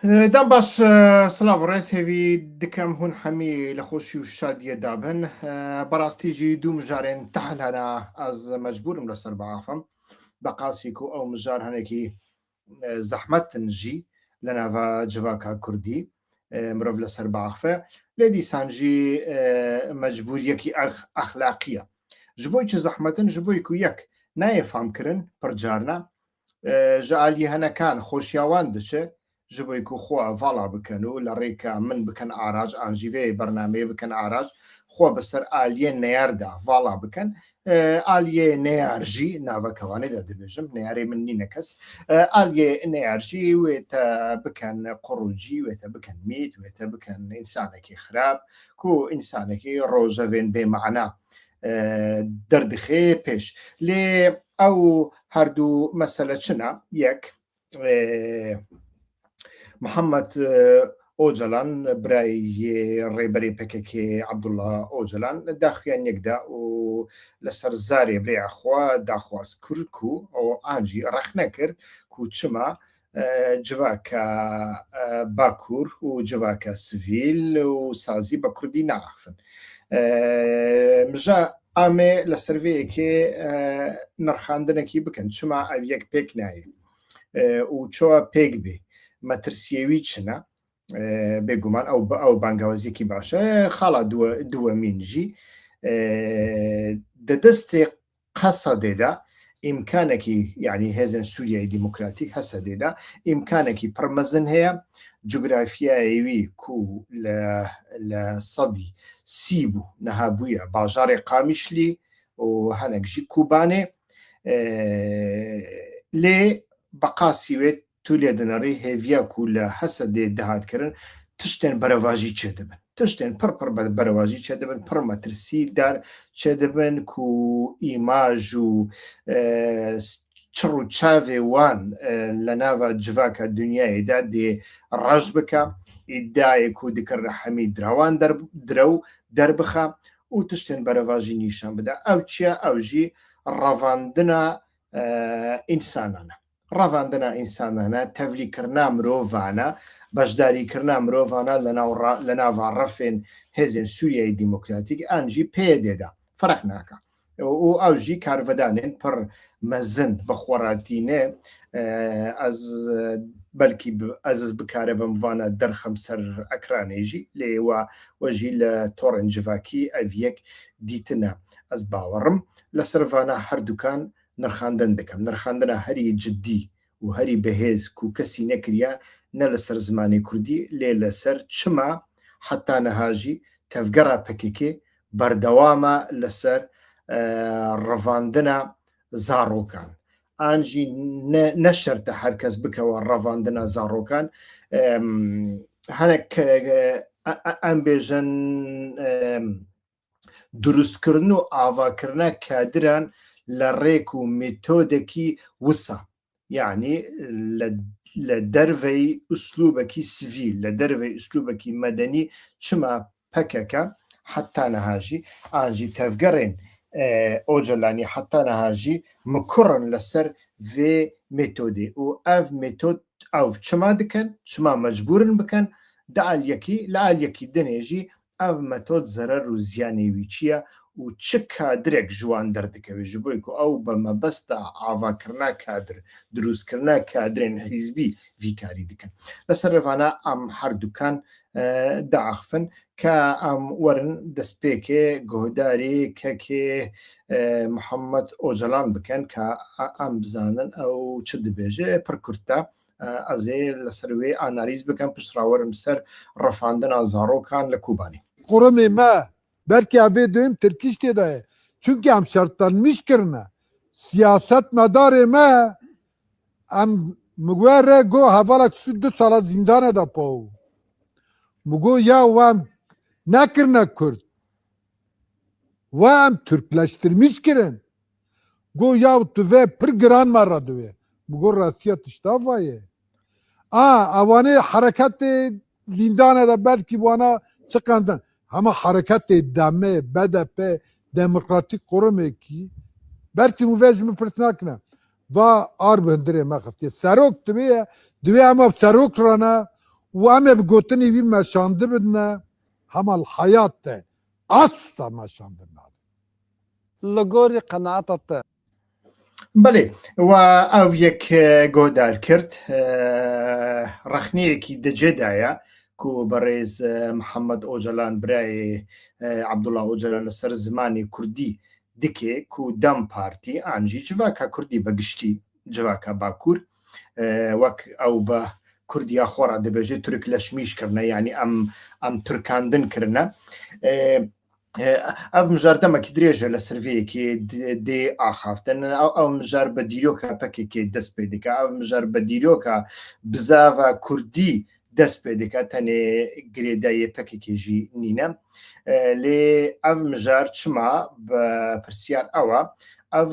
دام باش سلااف ڕێز هێوی دکەم هون هەمی لە خۆشی و شادیە دابن بەڕاستیژی دوو مژارێن تەحلەنا ئەز مەجبورم لەسەر بەعافم بە قاسێک و ئەو مژار هەنێکی زەحمەتنژی لە ناوە جڤاکە کوردی مرۆڤ لەسەر باخفە لێ دیسانژی مەجبوریەکی ئەخلاقیە ji bo çi zehmetin ji bo ku yek nayê famkirin pir carna ji aliyê henekan xoşiyawan diçe ji bo ku xwe vala bikin û li rêka min bikin arac an jî vê bernameyê bikin arac xwe bi ser aliyê neyar da vala bikin aliyê neyar jî navekewanê de dibêjim neyarê min nîne kes aliyê neyar jî wê te bikin qurûcî wê te bikin mît wê te bikin însanekî xirab ku însanekî rojevên bêmana دەردخێ پێش لێ ئەو هەردوو مەسەلە چنە یەک محەممەد ئۆجلان برای ڕێبەری پەکێکی عەبدوڵڵا ئۆجلان داخویان یەکدا و لەسەر زارێ برێخوا داخواست کرد و ئەو ئانجی ڕەخ نەکرد و چما جواکە باکوور و جواکە سڤیل و سازی بە کوردی ناخفن مژە ئامێ لە سەرڤەیەکێ نرخاندنێکی بکەن چما ئەو یەک پێک نایە و چۆوە پێک بێ مەترسیەوی چنە بێگومان ئەو بانگاوازیەکی باشە خاڵا دووە مینژی دەدەستێ قەسە دێدا ئیمکانێکی یعنی هێزن سووریای دیموکراتیک هەسە دێدا ئیمکانێکی پڕمەزن هەیە جوگرافیایوی کو لە سەدی سی بوو نەهابوویە باژارێ قامیشلی و هەنێکژی کوبانێ لێ بەقاسیوێت تو لێ دەنەڕی هێڤیا و لە هەسە دێ دەهاتکردن تشتێن بەرەواژی چێ دەبن تشتێن پڕ بەرەواژی چێ دەبن پڕ مەترسی دار چێ دەبن و ئیماژ و چڕ و چاوێ وان لە ناوە جڤاکە دنیایدا دێ ڕەش بکە ئیددایەک و دکردە هەمی دراوان درە و دەربخە و تشتێن بەرەواژی نیشان بدە ئەو چیە ئەوژی ڕەڤاندنە ئینسانانە ڕەڤاندنە ئینسانانە تەڤلیکردنا مرۆڤانە بەشداریکردنا مرۆڤانە لە ناوە ڕەفێن هێزن سووریای دیموکراتیک ئەنجی پێدێدا فەرق ناکە و ئەوژی کارڤدانێن پڕ مەزن بە خۆڕاتینێ ئەز بەلکی ئەزز بکارە بموانە دەرخەم سەر ئەکرانێژی لێوە وەژی لە تۆڕن جڤاکی ئەڤیەک دیتنە ئەس باوەڕم لە سەرڤانە هەردووکان نرخاندن دەکەم نرخاندنە هەری جددی و هەری بەهێز و کەسی نەکریا نە لەسەر زمانی کوردی لێ لەسەر چما حتا نەهاژی تەڤگەڕا پەکێکێ بەردەوامە لەسەر ڕەڤاندنە زاڕۆکان ئانجی نەشەرتە هەرکەس بکەوە ڕەڤاندنە زاڕۆکان هەنێک ئەم بێژن دروستکردن و ئاواکردنە کادران لە ڕێک و مێتۆدێکی وسە یعنی لە دەرڤەی ئوسلوبەکی سڤیل لە دەرڤەی ئوسلوبەکی مەدەنی چما پەکەکە حتا نەهاژی ئانجی تەڤگەڕێن ئۆجلانی حتا نەهاژی مکوڕن لەسەر vê مێتۆدێ و ئەv مێتۆد ئەو چما دکەن چما مەجبورن بکەن دە ئالیەکی لە ئالیەکی دنێژی ئەv مەتۆد زەرەر و زیانێوی چییە و چ کادرێک ژوان دەردەکەوێت ji بۆی و ئەو بە مەبەستە ئاواکردنا کادر دروستکردنا کادرێن حیزبی ڤیکاری دکەن لەسەر ڕێڤانە ئەم هەردووکان داخفن کە ئەم وەرن دەستپێکێ گۆداری کەکێ محەممەد ئۆجلان بکەن کە ئەم بزانن ئەو چ دەبێژێ پڕ کورتە ئەزێ لەسەر وێ ئانالیز بکەن پشتراوەرم سەر ڕەفاندنە زاڕۆکان لە کوبانی قڕمێ مە belki evê doyim Tirkiş tê de ye çünkü em şertlenmiş kirine siyaset medarê me em migwe re got hevalek du sala zîndanê de paw migot ya wem nekirine Kurd we em Türkleştirmiş kirin got ya tu vê pir giran me re divê migot rasiya tiştava ye ewanê hereketê zîndanê de belkî wana çıkandin Hema hareketê demê BDP demokratîk qorumekî belkî wê ji min pirs nakine va ar bi hundirê me xistiye serok divê em ev serok rane وأما بقوتني بما شاندبنا هما الحياة أصلا ما شاندبنا لقوري قناعتت بله و ئەو یەک گۆدار کرد ڕەخنەیەکی دەجێدایە کو بەڕێز محەممەد ئۆجەلان برای عەبدوڵڵا ئۆجەلان لەسەر زمانی کوردی دکێ کو دەم پارتی ئانجی جواکە کوردی بەگشتی جواکە باکوور وەک ئەو بە کوردیا خۆڕا دەبێژێت تورک لەشمیشکردنە ینی ئەم تورکاندن کردنە ئەو مژار دەمەکی درێژە لە سروەیەکی دێ ئاخافتن ئەو مژار بە دیرۆکە پەکێکی دەست پێ دەکە ئەو مژار بە دیرۆکە بزاوە کوردی دەست پێ دەکات تەنێ گرێدایە پەکێکێژی نینە لێ ئەو مژار چما بە پرسیار ئەوە ئەو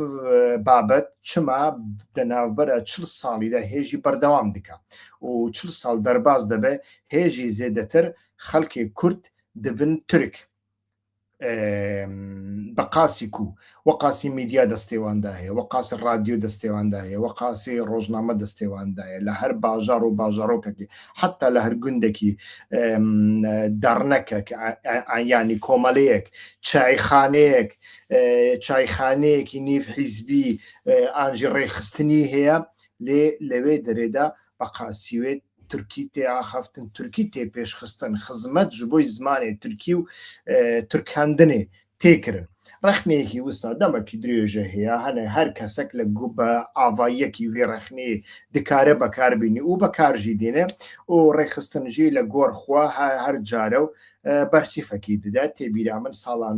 بابەت چما دەناوبەرە 40 ساڵیدا هێژی بەردەوام دکە و 40 ساڵ دەرباز دەبێ هێژی زێدەتر خەڵکی کورد دەبن تورک بەقاسی کو وەقاسی میدیا دەستێواندا هەیە وەقاسی رادیۆ دەستێواندا هەیە وەقاسی ڕۆژنامە دەستێواندایە لە هەر باژار و باژارۆکێکی حتا لە هەر گوندێکی دەڕنەکە ینی کۆمەڵەیەک چایخانەیەکی نیف حیزبی ئانجی ڕێخستنی هەیە لەوێ دەرێدا بەقاسیوێت تورکی تێ ئاخافتن تورکی تێ پێشخستن خزمەت ji بۆی زمانێ تورکی و تورکاندنێ تێکردن ڕەخنەیەکی وسا دەمەکی درێژە هەیە هەنە هەر کەسێک لە بە ئاڤاییەکی وێ ڕەخنەیە دکارە بەکاربینی و بەکارژی دێنێ و ڕێخستنژی لە گۆڕخوا هەر جارە و بەرسیفەکی دەدات تێبیرا من ساڵان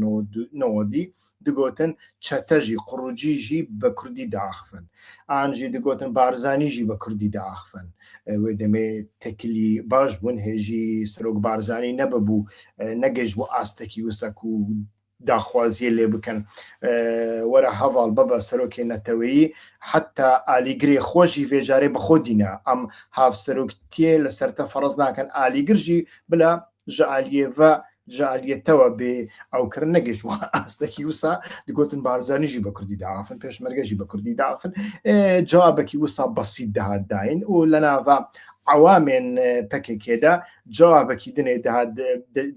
نەوەدی دگوتن چەتەژی قڕوجیژی بە کوردی داخفن ئانژی دگوتن بارزانیژی بە کوردی داخفن وێ دەمێ تەکیلی باش بوون هێژی سەرۆک بارزانی نەبەبوو نەگەشت بۆ ئاستێکی وسەک و داخوازیە لێ بکەن وەرە هەواڵ بەبە سەرۆکێ نەتەوەیی حتا ئالیگرێ خۆشی vێژارێ بەخۆ دینە ئەم هاف سەرۆکتیە لە سەرتە فەرەز ناکەن ئالیگرژی بلا ژعالیێڤە ژعالیەتەوە بێ ئەوکردن نەگەشت ئاستێکی وسا دگوتن بارزانیژی بە کوردی داخفن پێشمەرگەژی بە کوردی داخفن جوابێکی وسا بەسیت داهات داین و لە ناڤە عوامێن پەکێکێدا جوابێکی دنێ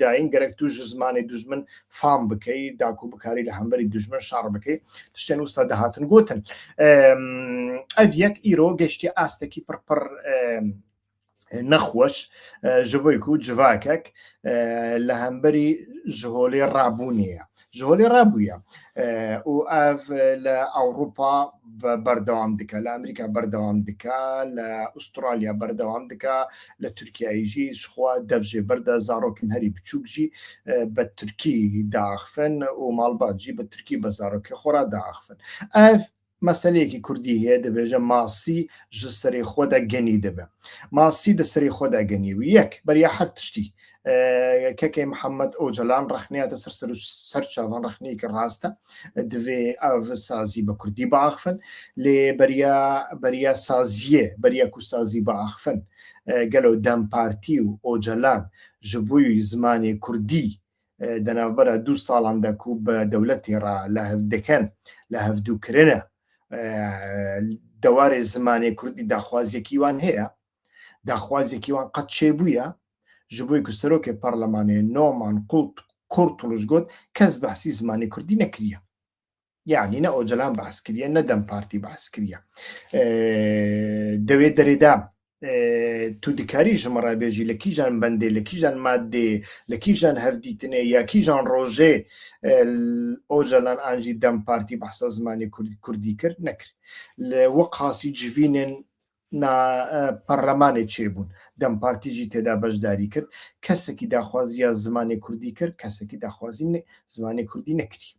داین گەرەک توش زمانی دوژمن فام بکەی داکو بکاری لە هەمبەری دوژمن شار بکەی تشتێن وسا داهاتن گوتن ئەڤ یەک ئیرۆ گەشتی ئاستێکی پڕپڕ نەخۆش ji بۆی ku civakek li hemberî ji holê rabûnê ji holê rabûye û ev li Ewropa berdewam dike li Amerîka berdewam dike li Ustralya berdewam dike li Tirkiyeyê jî ji xwe dev jê berda zarokên herî biçûk jî bi Tirkî daxivin û malbat jî bi Tirkî bi zarokê xwe re daxivin ev مەسەلەیەکی کوردی هەیە دەبێژە ماسی ji serê xwe de genî dibe masî di serê xwe de genî û yek beriya her tiştî kekê Mihemed Ocalan rexneyata ser çavan rexneyekî rast e divê ev sazî bi Kurdî biaxivin lê beriya saziyê beriya ku sazî biaxivin gelo Dem Partî û Ocalan ji bo zimanê Kurdî di navbera 2 salan de ku bi dewletê re lehiv dikin lehivdûkirine dewarê zimanê Kurdî daxwaziyekî wan heye daxwaziyekî wan qet çêbûye ji bo ku serokê parlemanê Noman Kurtuluş got kes behsî zimanê Kurdî nekiriye yani ne Ocalan behs kiriye ne Dem Partî behs kiriye devê derêda tu dikarî ji min re bêjî li kîjan bendê li kîjan maddê li kîjan hevdîtinê ya kîjan rojê Ocalan an jî Dem Partî behsa zimanê Kurdî kir nekir li weqasî civînên parlemanê çêbûn Dem Partî jî têda beşdarî kir kesekî daxwaziya zimanê Kurdî kir kesekî daxwazî zimanê Kurdî nekirî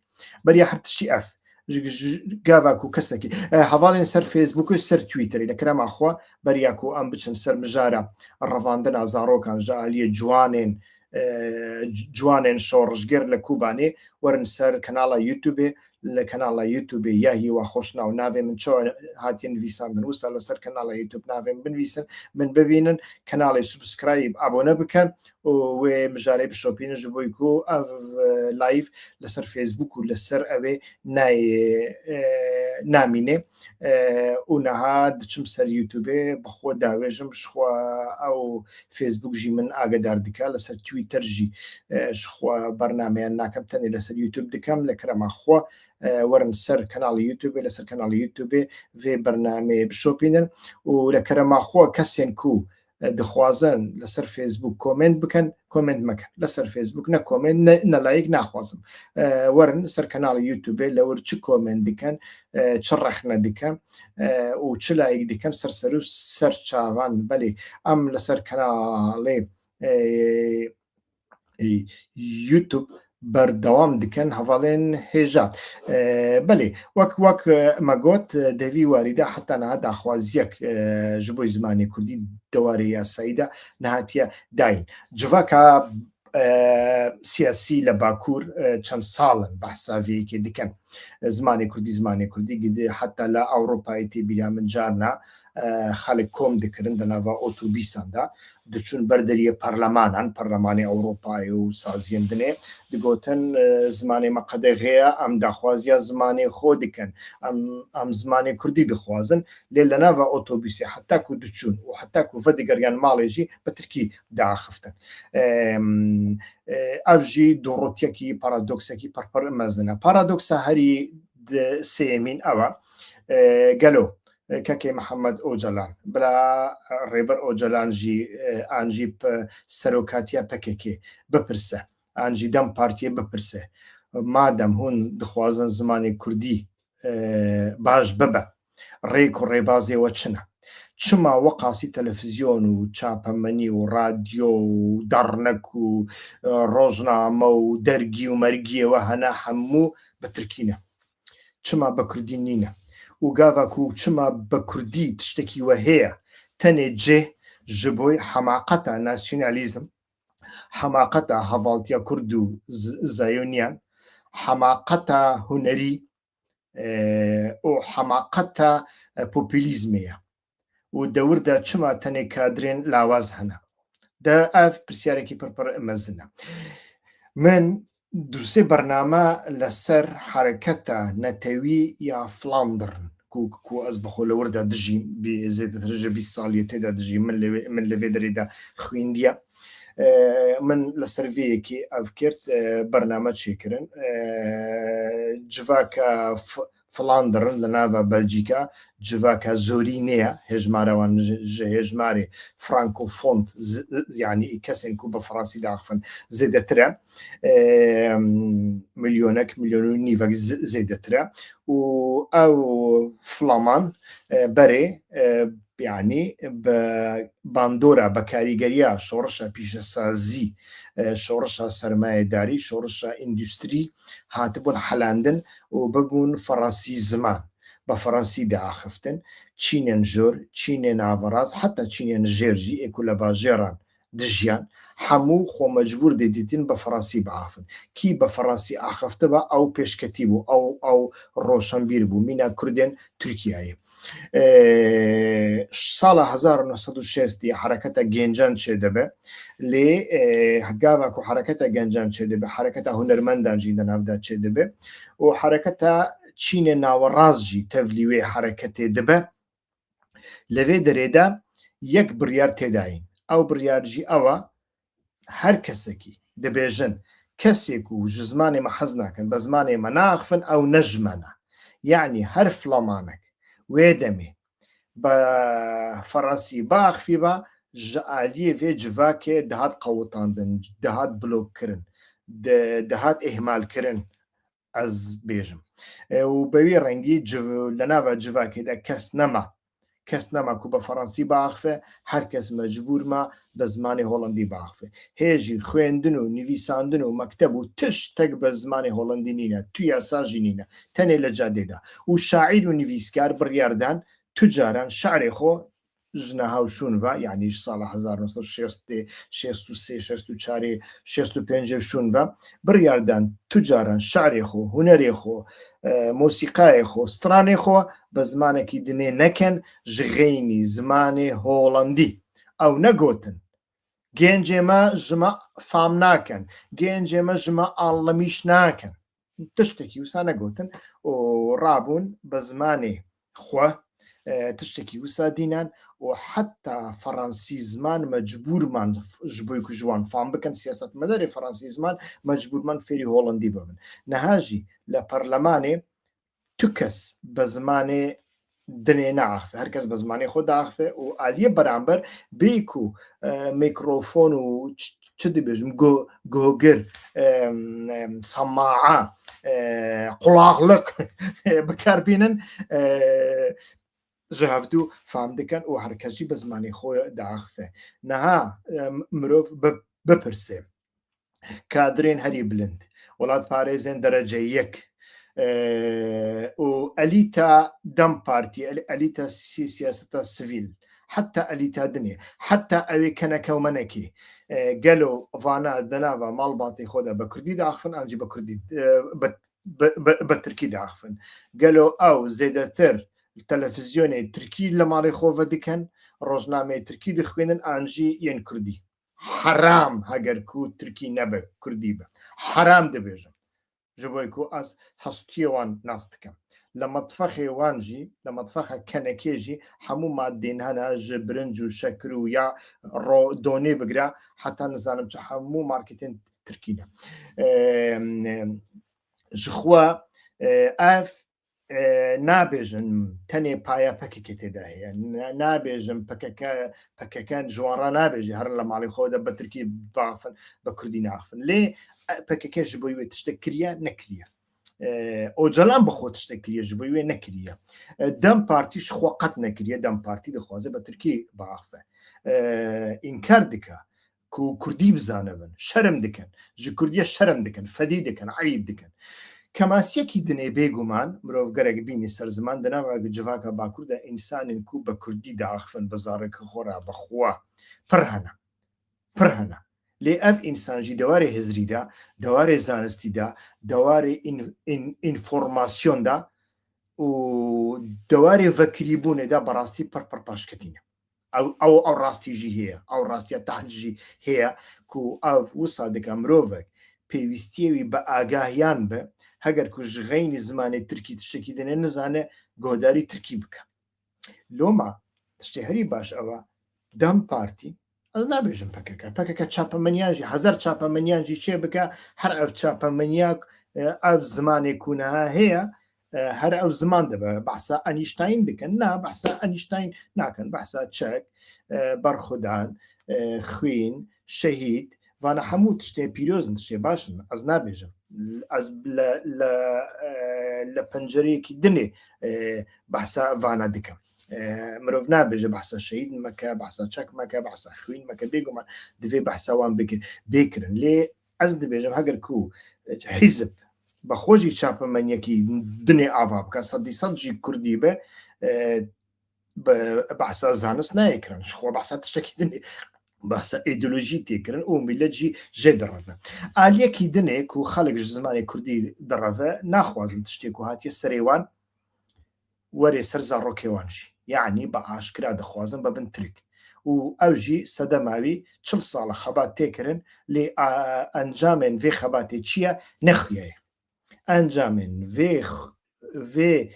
beriya her tiştî ev gava ku kesekî hevalên ser Facebook û ser Twitterê li kerema xwe beriya ku em biçin ser mijara revandina zarokan ji aliyê ciwanên şoreşger li Kubanê werin ser kanala YouTubeê li kanala YouTubeê yahî wa xweşna û navê min çi hatiye nivîsandin wisa li ser kanala YouTube navê min binivîsin min bibînin kanalê subscribe abone bikin و مجاري بشوبين جبويكو أو لايف لسر فيسبوك ولسر أوي ناي ناميني ونها دچم سر يوتيوب بخو داويجم شخوا أو فيسبوك جي من آقادار دكا لسر تويتر جي شخوا برنامج ناكم تاني لسر يوتيوب دكام لكرما خوا ورن سر كنال يوتيوب لسر كنال يوتيوب في برنامج بشوبينن ولكرما خوا كسين كو دخوازن لسر فيسبوك كومنت بكن كومنت مكن لسر فيسبوك نا كومنت نا لايك ناخوازم ورن سر كنال يوتيوب لور تش كومنت دكن تشرحنا دكن وتش لايك دكن سر شاغان بلي ام لسر كنال يوتيوب بردوام دكن هفالين هجات بلي وك ما قلت دفي واردة حتى أنا هذا خوازيك جبوي زماني كردي دواري سعيدة نهاتيا داين جواكا سياسي لباكور چند سالن بحثا في كي دكن زماني كردي قد حتى لا أوروبا ايتي بلا من جارنا خالق كوم دكرن دناوا أوتوبيسان دا دچون بردري برلماني أوروباي و سازين دني دقوتن زماني مقده غيا ام دخوازيا زماني خودكن ام زماني كردي دخوازن للناوا أوتوبيسي حتى كو دچون وحتى كو فدقريان ماليجي بتركي دا خفتن افجي دوروتيكي بارادوكسكي بربر مزنا بارادوكسا هري سيمين اوا قالو كاكي محمد أوجلان بلا ريبر أوجلان جي أنجيب سروكاتيا بكيكي بپرسه أنجي دم بارتي بپرسه مادام هون دخوازن زماني كردي باش ببا ريكو ريبازي وچنا چما وقاسي تلفزيون و چاپمني و راديو و درنك و روجنامه و درگي و مرگي و هنا حمو بتركينا چما بكردي نينا وقافاكو چما بكردي تشتكي وهي تاني جه جبوي حماقتا ناسيوناليزم حماقتا هفالتيا كردو زايونيان حماقتا هنري وحماقتا بوبوليزمية ودور دا چما تاني كادرين لاواز هنا دا اف برسياريكي بربر امزنا من دوسي برنامه لسر حركتا نتوي يا فلاندرن كو أصبحوا لوردا دجي بزيادة رجع بالصالية تدا دجي من لفيدري دا خوينديا من لسرفيه كي أفكرت برنامج شكرن جواكا فلاندرن لنافا بلجيكا جواكا زورينيا هجماروان هجماري فرانكو فونت يعني كسن كوبا فرنسي داخفن زيادة ترى مليون ونيفا زيادة ترى أو فلامان بري يعني باندورا بكاريغريا شورشا بيشسازي شورشا سرمایه داری شورشا اندستری هاتبون حلاندن و ببون فرنسي زمان بفرنسي دا آخفتن چینن جور چینن آوراز حتى چینن جيرجي اكولا باجيران دجيان حمو خو مجبور ديدين بفرنسي بعافن كي بفرنسي آخفته با او پیش کتیبو او روشنبیر بو مینا کردن ترکیه سال 1960 حركة جنجان شدبه ل هجاوك وحركة جنجان شدبه حركة هنرمندان جدا نبدأ شدبه وحركة چین ناورازجی تفلیوی حركة دبه لوی دريدا يك بريار تداين او بريار جي اوا هر كسكي دبيجن كسيكو جزماني ما حزناكن بزماني ما ناخفن او نجمنا يعني هر فلامانك ويدمي بفرنسي باخفي با جعاليه في جواكي دهات قوتاندن دهات بلوك كرن دهات اهمال كرن از بيجم وبوي رنگي لناوا جواكي دا كس نما كوبا فرنسي باخفه هر كس مجبور ما بزماني هولندي باخفه هيجي خويندن و نويساندن و مكتب و تش تك بزماني هولندي نينا تو ياساجي نينا تاني لجاديدا و شاعر و نويسكار برياردان تجاران شعري خو جنها و شونفا يعني سال 1963 64 65 شونفا برياردان تجاران شعري خو هنري خو موسيقى خو ستراني خو بزمانكي دني نكن جغيني زماني هولندي او نقوتن گەنجێمە ژمە فام ناکەن گەنجێمە ژمە ئاڵەمیش ناکەن تشتێکی وسا نەگوتن و ڕابوون بە زمانێ خوا تشتێکی وسا دینان و حتا فەڕەنسی زمان مەجبورمان ji بۆی ku ji wan fam bikin siyasetmedarê Fransî ziman mecbûrman fêrî Holandî bibin niha jî li perlemanê tu kes bi zimanê dinê neaxife her kes bi zimanê xwe diaxife û aliyê beramber bê ku mikrofon û çi dibêjim gogir sema'a qulaqlik bikarbînin ji hevdû fam dikin û her kes jî bi zimanê xwe diaxife niha mirov bipirse kadrên herî bilind welatparêzên derece yek û elîta dem partî elîta siyaseta sivîl heta elîta dinê heta ew ê kenekewmenekê gelo vana di nava malbatê xwe de bi Kurdî diaxivin an jî bi Kurdî bi Tirkî diaxivin gelo ew zêdetir televizyonê Tirkî li malê xwe vedikin rojnameyê Tirkî dixwînin an jî yên Kurdî heram heger ku Tirkî nebe Kurdî be heram dibêjim ji bo ku ez hestiyê wan nas dikim li metfexê wan jî li metfexa kenekê jî hemû maddên hene ji birinc û şekir û ya donê bigire heta nizanim çi hemû marketên Tirkî ne ji xwe ev nabêjin tenê paya pekekê têde heye nabêjin pekeken ji wan re nabêje herin li malê xwe de bi Tirkî biaxivin bi Kurdî naxivin lê PKK ji bo wê tiştek kiriye nekiriye Ocalan bi xwe tiştek kiriye ji bo wê nekiriye Dem Partî ji xwe qet nekiriye Dem Partî dixwaze bi Tirkî biaxive înkar dike ku Kurdî bizanibin şerm dikin ji Kurdiye şerm dikin fedî dikin eyîb dikin Kemasiyekî dinê bêguman mirov gerek bînî ser ziman di nava civaka Bakur de însanên ku bi Kurdî diaxivin bi zarokê xwe re bi xwe pir hene lê ev însan jî dewarê hizrî de dewarê zanistî de dewarê înformasyon de û dewarê vekirîbûnê de berastî pir paşketîne ew rastî jî heye ew rastiya tehl jî heye ku ev wisa dike mirovek pêwîstiyê wî bi agahiyan be heger ku ji xeynî zimanê Tirkî tiştekî dinê nizane guhdarî Tirkî bike loma tiştê herî baş ew e Dem Partî ez nabêjim PKK çapemeniyan jî hezar çapemeniyan jî çê bike her ev çapemeniyak ev zimanê ku niha heye her ew ziman dibe behsa Einstein dikin na behsa Einstein nakin behsa çek berxwedan xwîn şehîd vana hemû tiştê pîrozin tiştê başin ez nabêjim ez li pencereyekî dinê behsa vana dikim mirov nabêje behsa şehîd meke behsa çek meke behsa xwîn meke bêguman divê behsa wan bêkirin lê ez dibêjim heger ku hîzib bi xwe jî çapemeniyekî dinê ava bike sedî sed jî Kurdî be behsa zanist nayê kirin ji xwe behsa tiştekî dinê behsa îdeolojî tê kirin û millet jî jê direve aliyekî dinê ku xelek ji zimanê Kurdî direve naxwazin tiştê ku hatiye serê wan werê ser zarokê wan jî yanî bi aşkira dixwazin bibin Tirk û ew jî sedema wî çil sala xebat tê kirin lê encamên vê xebatê çi ye nexuye encamên vê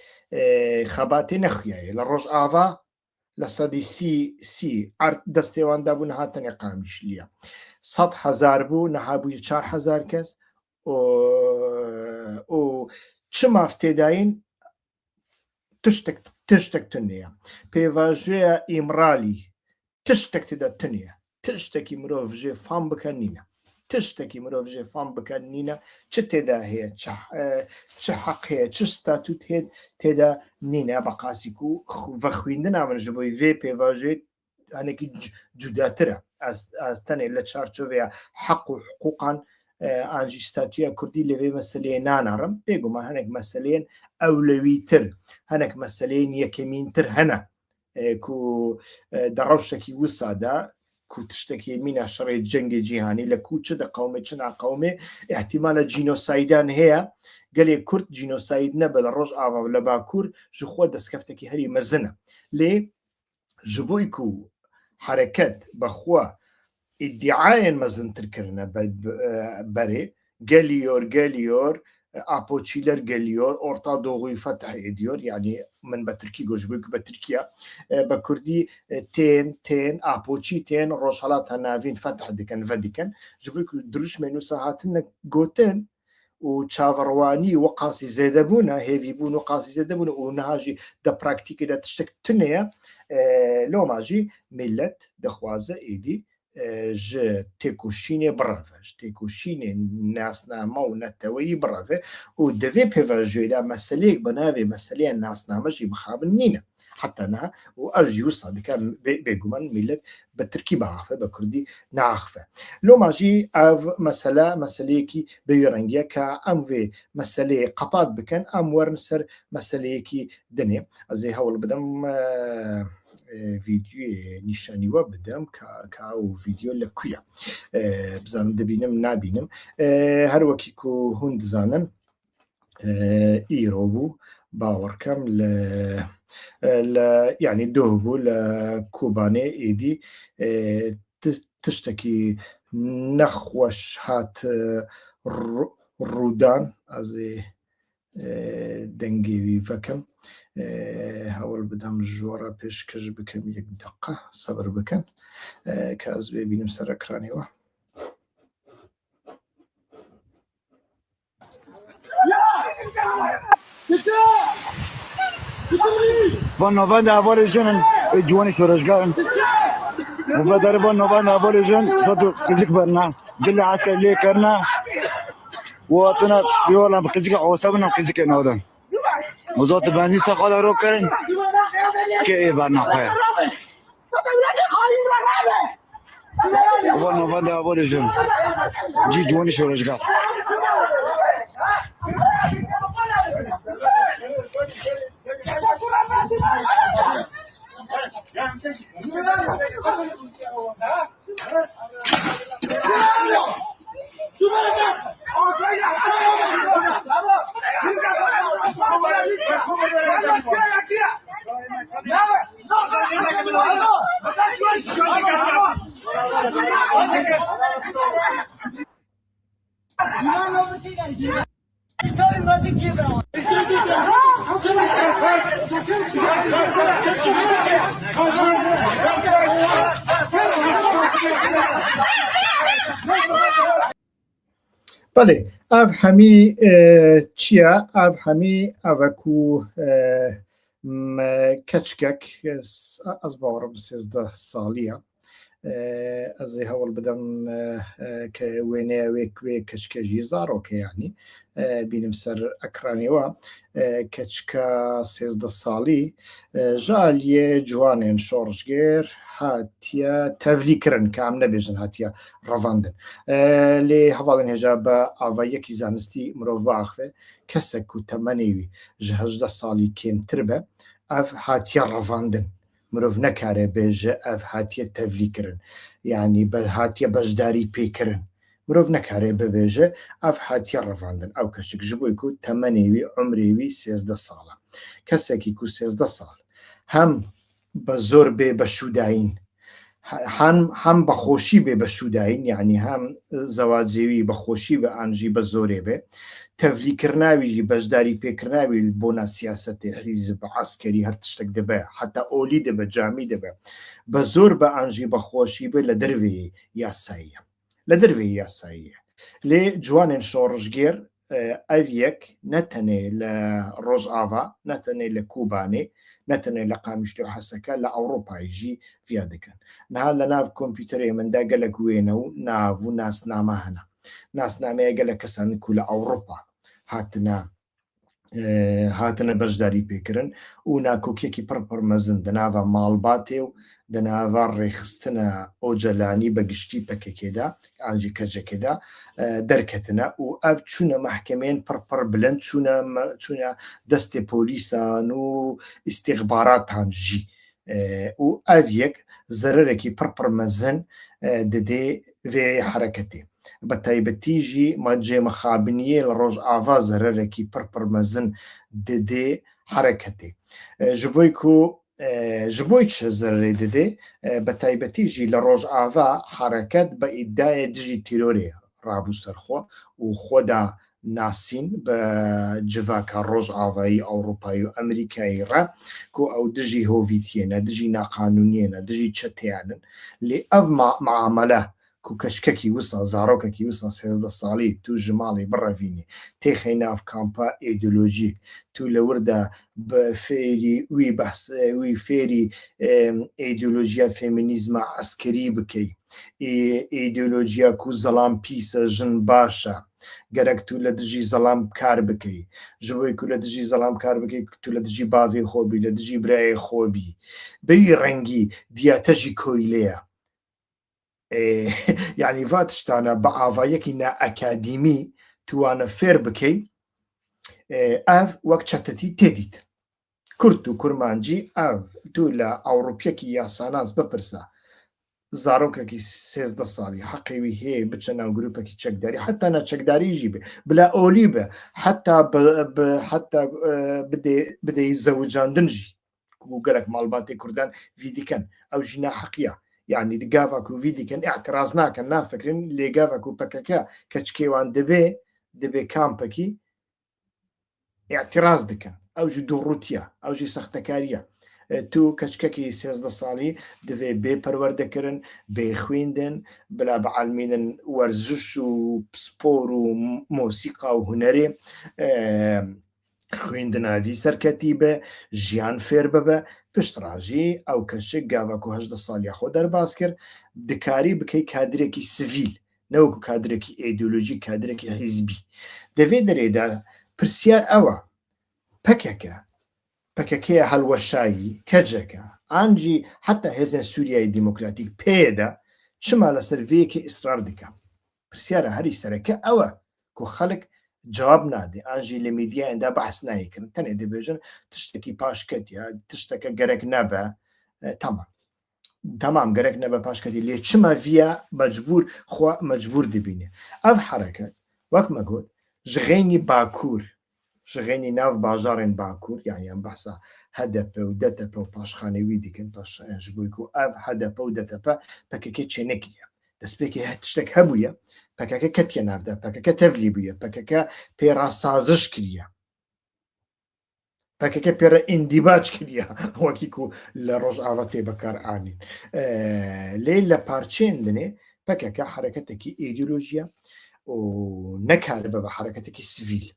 xebatê nexuye li Rojava li sedî sî destê wan dabû niha tenê qamîşliye 100 hezar bû niha bûye 4 hezar kes û çi mav têdayîn tiştek tune ye pêvajoya îmralî tiştek têde tune ye tiştekî mirov jê fam bike nîne tiştekî mirov jê fam bike nîne çi têde heye çi heq heye çi statût têde nîne beqasî ku vexwîndina min ji bo vê pêvajê hinekî cudatir e ez tenê li çarçoveya heq û hiqûqan an jî statûya Kurdî li vê meseleyê nanarim bêguman hinek meseleyên ewlewîtir hinek meseleyên yekemîntir hene ku di rewşekî wisa de ku tiştekî mîna şerê cengê cîhanî li ku çi di qewmê çi na qewmê ihtimala cînosaydan heye gelê Kurd cînosayîd nebe li Rojava li Bakur ji xwe destkeftekî herî mezin e lê ji bo ku hereket bi xwe ادعاء مزن تركرنا بري جاليور ابوتشيلر جاليور اورتا دوغي فتح اديور يعني من بتركي جوجبك بتركيا بكردي تين ابوتشي تين روشالات نافين فتح دكن فدكن جبك دروش منو ساعتنا جوتن وتشافرواني وقاسي زادبونا هيفي بون وقاسي زادبونا ونهاجي دا براكتيكي دا تشتك تنيا لو ماجي ملت دخوازة ايدي ج تيكوشيني برافا ج تيكوشيني ناس ناما ونتوي برافا ودفي بيفا جويدا مساليك بنافي مسالية الناس ناما جي مخابن نينا حتى أنا وأرجي وصل كان بيجومان ملت بتركيبة عفة بكردي نعخفة لو ماجي أف مسألة بيرنجيا كا أم في مسألة قباد بكن أم ورنسر مسألة دنيا زي هول بدم فيديو نشاني وبدم كاو فيديو لكويا بزانم دبينم نابينم هر وكيكو هند زانن إيروبو باوركم يعني دوبو لكوباني إيدي تشتكي نخوش هات رودان أزي دنجي فكم هاول بدم جوارا پیش کش بکم یک دقه صبر بکن که از ببینم سر اکرانی و با نوبند اول جن جوانی شورشگارن و بدر با نوبند اول جن صدو قزق برنا جل عسكر ليه كرنا وطنا بيولا بقزق عوصبنا قزق نودن وزوت بنزين سقال رو كرن كي برنا خير و نوبند اول جن جي جوانی شورشگار بله اف همی چیا اف همی اوکو کچکک از باورم 13 سالیه از هول بدم که وینه وی کچکجی زاروکه يعني بینم سر اکرانی و کچکا 13 سالی جالیه جوانین شورشگر هاتیا تفلیکرن که هم نبیجن هاتیا رواندن لی هوالین هجا با آوا یکی زانستی مروف باخفه کسک و تمنیوی جهجده سالی کم تربه اف هاتیا رواندن مروف نکاره بیجه اف هاتیا تفلیکرن یعنی به هاتیا بجداری پیکرن مروف نکاره ببیجه اف هاتیا رواندن او کشک جبوی کو تمنیوی عمریوی 13 ساله کسکی کو 13 سال هم بزور به بشوداین هم بخوشی به بشوداین یعنی هم زواجیوی بخوشی به انجی بزوره به تفلیکرناوی جی بجداری پیکرناوی بونا سیاست حزب عسکری هر تشتک دبه حتی اولی دبه جامی دبه بزور به انجی بخوشی به لدروی یاساییه لی جوانین شورشگیر اویک نتنه لروز آوا نتنه لکوبانی نتنه لقامشتو حسكا لأوروبا يجي فيها دكان نهال لناف كمبيوتري من دا قالك وينو نافو ناس ناما هنا ناس ناما قالك كسان كل أوروبا هاتنا بجداري بيكرن وناكو كيكي بربر مزن دنافا مالباتيو دنافا ريخستنا اوجلاني بقشتي بكي كدا عنجي كجا كدا دركتنا واف تشونا محكمين بربر بلند تشونا دستي بوليسان و استخبارات عنجي وافيك زرركي بربر مزن ددي في حركتي بتايبتيجي ماجي مخابنية لروج آواز رركي بربر مزن ددي حركتي جبويكو ji bo çi zerrê didê bi taybetî jî li Rojava hereket bi îddiayê dijî terorê rabû serxwe û xwe da nasîn bi civaka Rojavayî, Ewropayî û Amerîkayî re ku ew dijî hovîtiyê dijî neqanûniyê dijî çeteyan in lê ev muamele ku keşkekî wisa zarokekî wisa 13 salî tu ji malê birevînî têxê nav kampa îdeolojîk tu li wir de bi fêrî wî wî fêrî îdeolojiya femînîzma eskerî bikey îdeolojiya ku zelam pîs e jin baş e gerek tu li dijî zelam kar bikey ji bo ku li dijî zelam kar bikey tu li dijî bavê xwe bî li dijî birayê xwe bî bi wî rengî diya te jî koyîlê ye yani va tiştane bi avayekî ne akadîmî tuwane fêr bikey ev wek çetetî têdît Kurd û Kurmancî ev tu li Ewropayekî ya sanaz bipirse zarokekî 13 salî heqê wî heye biçe nav grupekî çekdarî heta ne çekdarî jî be bila olî be heta heta bidê zewicandin jî ku gelek malbatê Kurdan vî dikin ew jî ne heqiya yani di gava ku vî dikin îtiraz nakin nafikirin lê gava ku PKK keçikê wan dibe kampekî îtiraz dikin ew jî dûrûtiya ew jî sextekariya tu keçikekî 13 salî divê bêperwerdekirin bêxwîndin bila bi elmînin werziş û spor û mosîqa û hunerê xwîndina vî serketî be jiyan fêr bibe piştra jî ew keçik gava ku 18 saliya xwe derbas kir dikarî bikey kadrekî sivîl ne wekû kadrekî îdeolojîk kadrekî hîzbî divê derê de pirsyar ew e PKK'ya helweşayî keceke an jî heta hêzên Sûriyayê Demokratîk pê de çima li ser vêyekê îsrar dike pirsyara herî sereke ew e ku xelek cewab nade an jî li mîdyayan de behs nayê kirin tenê dibêjin tiştekî paşketiye tişteke gerek nebe tamam gerek nebe paşketî lê çima viya mecbûr xwe mecbûr dibîne ev hereket wek me got ji xênî Bakur ji xênî nav bajarên Bakur yani em behsa HDP û DTP û paşxanê wî dikin ji bo ku ev HDP û DTP PKK çê nekiriye destpêkê tiştek hebûye PKK ketiye nav de PKK tevlî bûye PKK pêra saziş kiriye PKK pêra îndîbaç kiriye wekî ku li Rojava tê bekar anîn lê li parçeyên dinê PKK hereketekî îdeolojiya û nekaribe bi hereketekî sivîl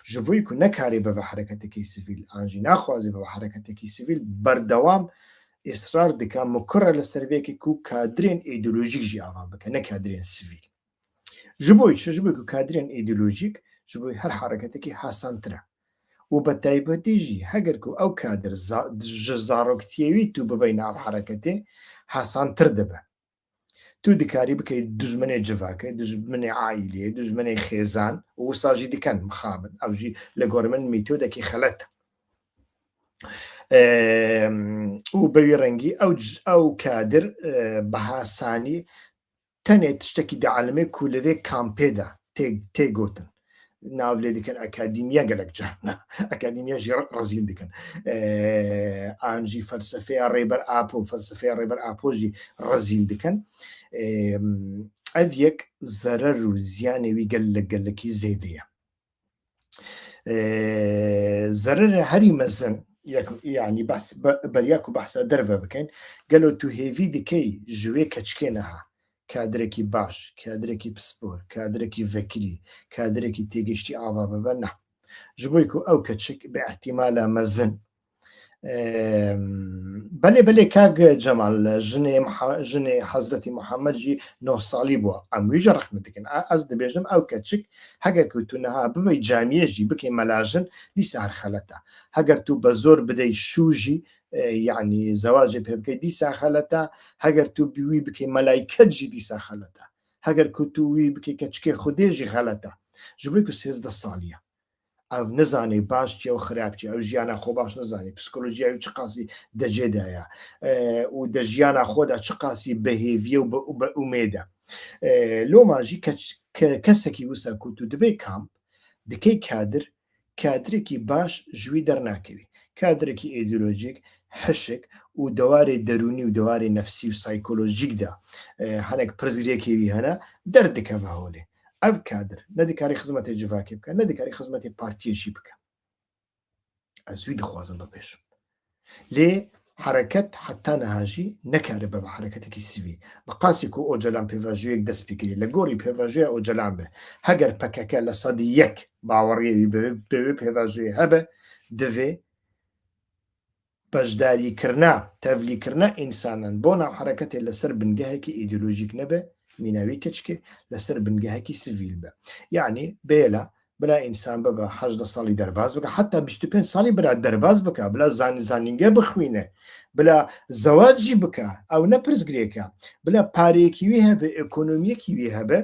ji bo ku nekarîbe bi hereketekî sivîl an jî naxwaze bi hereketekî sivîl berdewam îsrar dike mukirre li ser vêkê ku kadrên îdeolojîk jî ava bike ne kadrên sivîl ji bo çi ji bo ku kadrên îdeolojîk ji bo her hereketekî hesantir e û bi taybetî jî heger ku ew kadir ji zaroktiyê wî tu bibe nav hereketê hesantir dibe tu dikarî bikey dijminê civakê dijminê aîliyê dijminê xêzan û wisa jî dikin mixabin ew jî li gor min mîtodekî xelet û bi wî rengî ew kadir bi hasanî tenê tiştekî di elmê ku li vê kampê de tê gotin nav lê dikin akadîmiya gelek cihna akadîmiya jî rezîl dikin an jî felsefeya rêber apo felsefeya rêber apo jî rezîl dikin ev yek zerer û ziyanê wî gelekî zêde ye zererê herî mezin yani beriya ku behsa derve bikin gelo tu hêvî dikey ji wê keçikê neha kadrekî baş kadrekî pispor kadrekî vekirî kadrekî têgiştî ava bibe ne ji bo ku ew keçik bi ihtimala mezin belê kag Cemal jinê Hezretî Muhammed jî 9 salî bû em wî jî rexne dikin ez dibêjim ew keçik heger ku tu niha bibe camiyê jî bikê melajin dîsa her xelet e heger tu bi zor bidey şû jî yani zewacê pê bikey dîsa xelet e heger tu wî bikê melayket jî dîsa xelet e heger ku tu wî bikê keçikê Xwedê jî xelet e ji bo ku 13 salî ye ev nizanê baş çi ew xirab çi ew jiyana xwe baş nizanî psikolojiya ew çi qasî decê de ye û di jiyana xwe de çi qasî bihêviye û bi umêd e loma jî kesekî wisa ku tu dibê kamp dikey kadrekî baş ji wî dernakevî kadrekî îdeolojîk حشك و دواري دروني و دواري نفسي و سايكولوجيك دا هناك برزغريكي هنا دردك هولي اف كادر ندكاري خدمتي جفاكي بك ندكاري خدمتي بارتي جيبك ازوي دخوازم ببيش لي حركت حتى نهاجي نكاري بابا حركتك السيفي بقاسيكو او جلان بيفاجيك دس بيكري لغوري بيفاجي او جلان به هاجر بكاكا لصدي يك باوري بيفاجي هبه دفي بەشداری کرنا تەڤلی کرنا ئینسانان بۆ ناو حرەکەتێ لەسەر بنگەهێکی ئیدۆلۆژیک نەبێ میناوی کەچکێ لەسەر بنگەهێکی سڤیل بە یعنی بێلە بلا ئینسان بە 18 ساڵی دەرباز بکە حتا 25 ساڵی برا دەرباز بکە بلا زانینگە بخوێنێ بلا زەواجی بکە ئەو نەپرزگرێکە بلا پارێکیوی هەبێ ئۆکۆنۆمیەکیوی هەبێ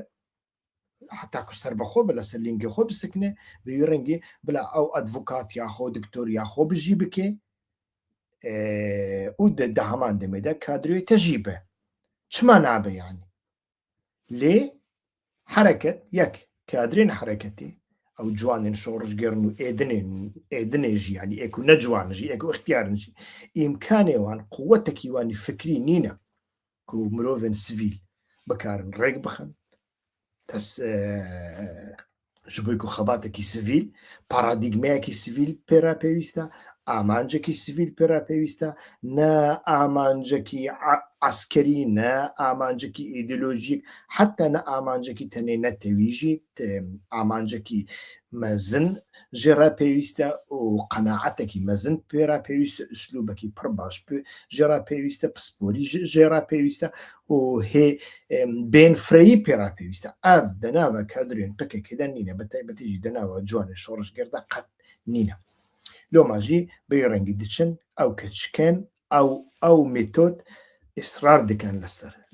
حتاکو سەر بەخۆ بە لەسەر لینگە خۆ بسکنێ بەوی ڕەنگی بلا ئەو ئەدڤۆکات یاخۆ دکتۆر یاخۆ بژی بکێ و دە هەمان دەمێدا کادروی تەژیبە چما نابە یانی لێ حرەکەت یەک کادرێن حرەکەتی ئەو جوانن شۆڕژگەرن و ئێدنێژی ینی ئێک و نەجوانژی ئێک و اختیارنجی ئیمکانێوان قووەتێکی وانی فکری نینە و مرۆڤن سڤیل بەکارن ڕێک بخەن ji bo ku xebatekî sivîl paradîgmeyekî sivîl pêra pêwîst e amancekî sivîl pêra pêwîst e ne amancekî askerî ne amancekî îdeolojîk heta ne amancekî tenê netewî jî amancekî mezin ji re pêwîst e û qenaetekî mezin pêra pêwîst e üslûbekî pir baş ji re pêwîst e pisporî ji re pêwîst e û hê bênfireyî pêra pêwîst e ev di nava kadrên pekekê de nîne bi taybetî jî di nava ciwanên şoreşger de qet nîne loma jî bê rengî diçin ew keçikên ew mîtod îsrar dikin